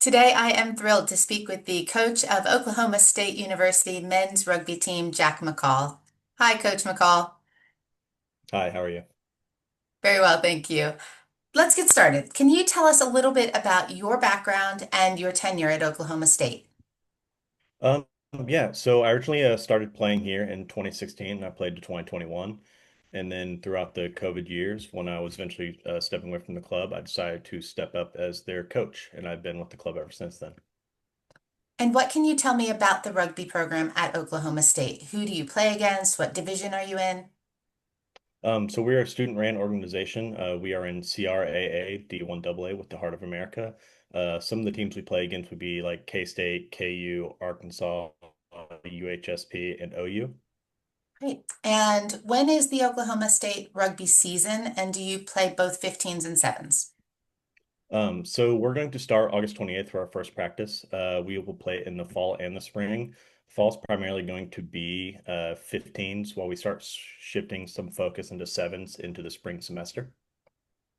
Today, I am thrilled to speak with the coach of Oklahoma State University men's rugby team, Jack McCall. Hi, Coach McCall. Hi, how are you? Very well, thank you. Let's get started. Can you tell us a little bit about your background and your tenure at Oklahoma State? Um, yeah, so I originally started playing here in 2016. I played to 2021. And then throughout the COVID years, when I was eventually stepping away from the club, I decided to step up as their coach. And I've been with the club ever since then. And what can you tell me about the rugby program at Oklahoma State? Who do you play against? What division are you in? So we are a student-ran organization. We are in CRAA D1AA with the Heart of America. Some of the teams we play against would be like K-State, KU, Arkansas, UHSP, and OU. Great. And when is the Oklahoma State rugby season? And do you play both 15s and 7s? So we're going to start August 28th for our first practice. We will play in the fall and the spring. Fall's primarily going to be 15s while we start shifting some focus into sevens into the spring semester.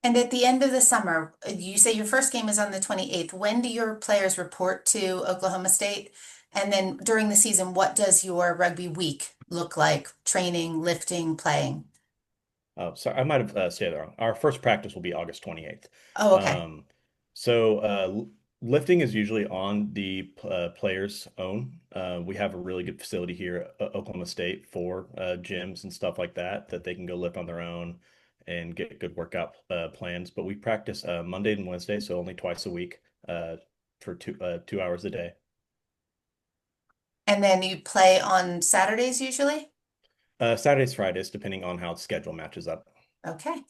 And at the end of the summer, you say your first game is on the 28th. When do your players report to Oklahoma State? And then during the season, what does your rugby week look like? Training, lifting, playing? Oh, sorry, I might have said that wrong. Our first practice will be August 28th. Oh, okay. Um, so lifting is usually on the player's own. We have a really good facility here at Oklahoma State for gyms and stuff like that that they can go lift on their own and get good workout plans. But we practice Monday and Wednesday, so only twice a week for 2 hours a day. And then you play on Saturdays usually? Saturdays, Fridays, depending on how the schedule matches up. Okay.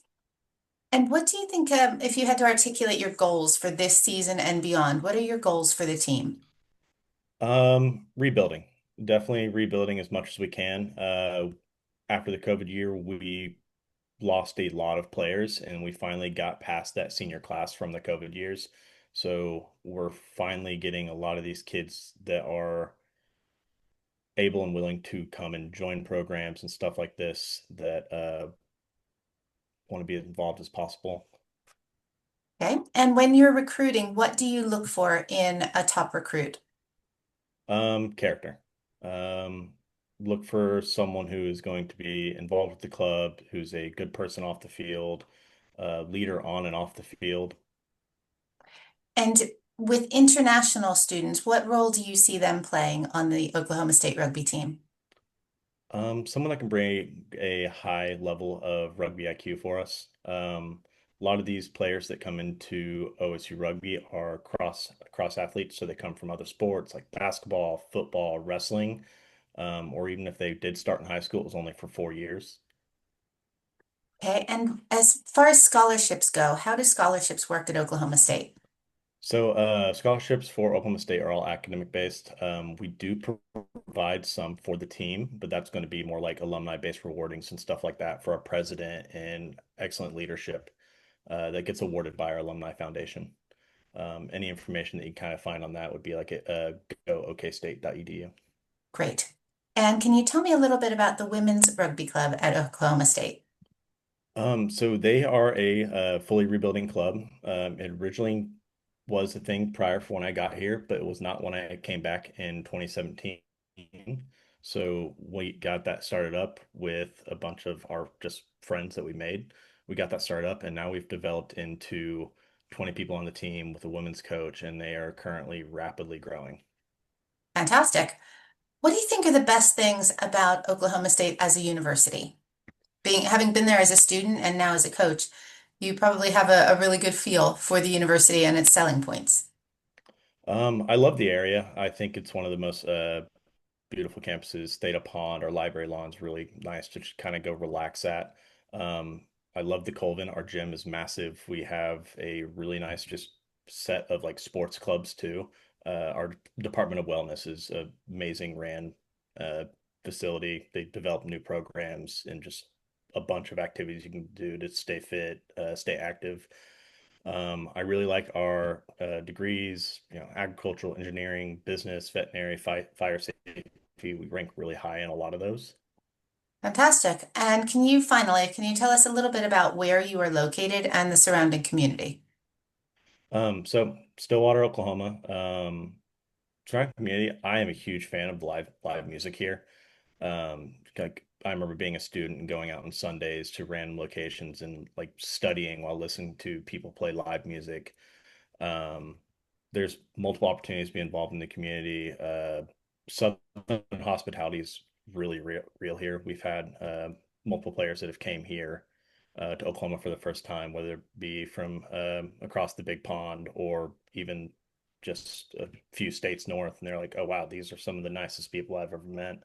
And what do you think, if you had to articulate your goals for this season and beyond, what are your goals for the team? Rebuilding. Definitely rebuilding as much as we can. After the COVID year, we lost a lot of players and we finally got past that senior class from the COVID years. So we're finally getting a lot of these kids that are able and willing to come and join programs and stuff like this that want to be as involved as possible. Okay. And when you're recruiting, what do you look for in a top recruit? Character. Um, Look for someone who is going to be involved with the club, who's a good person off the field, leader on and off the field. And with international students, what role do you see them playing on the Oklahoma State rugby team? Someone that can bring a high level of rugby IQ for us. A lot of these players that come into OSU rugby are cross athletes, so they come from other sports like basketball, football, wrestling, or even if they did start in high school, it was only for 4 years. Okay, and as far as scholarships go, how do scholarships work at Oklahoma State? So, scholarships for Oklahoma State are all academic based. We do provide some for the team, but that's going to be more like alumni based rewardings and stuff like that for our president and excellent leadership that gets awarded by our alumni foundation. Any information that you kind of find on that would be like go okstate.edu. Great. And can you tell me a little bit about the women's rugby club at Oklahoma State? So they are a fully rebuilding club. It originally was a thing prior for when I got here, but it was not when I came back in 2017. So we got that started up with a bunch of our just friends that we made. We got that started up, and now we've developed into 20 people on the team with a women's coach, and they are currently rapidly growing. Fantastic. What do you think are the best things about Oklahoma State as a university? Having been there as a student and now as a coach, you probably have a really good feel for the university and its selling points. I love the area. I think it's one of the most beautiful campuses. Theta Pond, our library lawn's really nice to just kind of go relax at. I love the Colvin. Our gym is massive. We have a really nice just set of like sports clubs too. Our Department of Wellness is an amazing ran uh, facility. They develop new programs and just a bunch of activities you can do to stay fit, stay active. I really like our degrees, agricultural engineering, business, veterinary, fire safety. We rank really high in a lot of those. Fantastic. And can you tell us a little bit about where you are located and the surrounding community? So Stillwater, Oklahoma. Surrounding community, I am a huge fan of live music here. Like I remember being a student and going out on Sundays to random locations and like studying while listening to people play live music. Um, there's multiple opportunities to be involved in the community. Southern hospitality is really real here. We've had multiple players that have came here to Oklahoma for the first time, whether it be from across the big pond or even just a few states north, and they're like, "Oh wow, these are some of the nicest people I've ever met."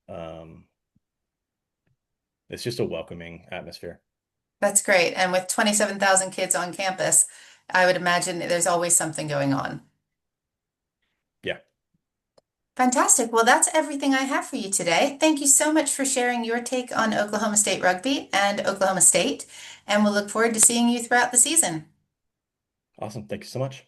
Um, it's just a welcoming atmosphere. That's great. And with 27,000 kids on campus, I would imagine there's always something going on. Yeah, Fantastic. Well, that's everything I have for you today. Thank you so much for sharing your take on Oklahoma State rugby and Oklahoma State, and we'll look forward to seeing you throughout the season. awesome. Thank you so much.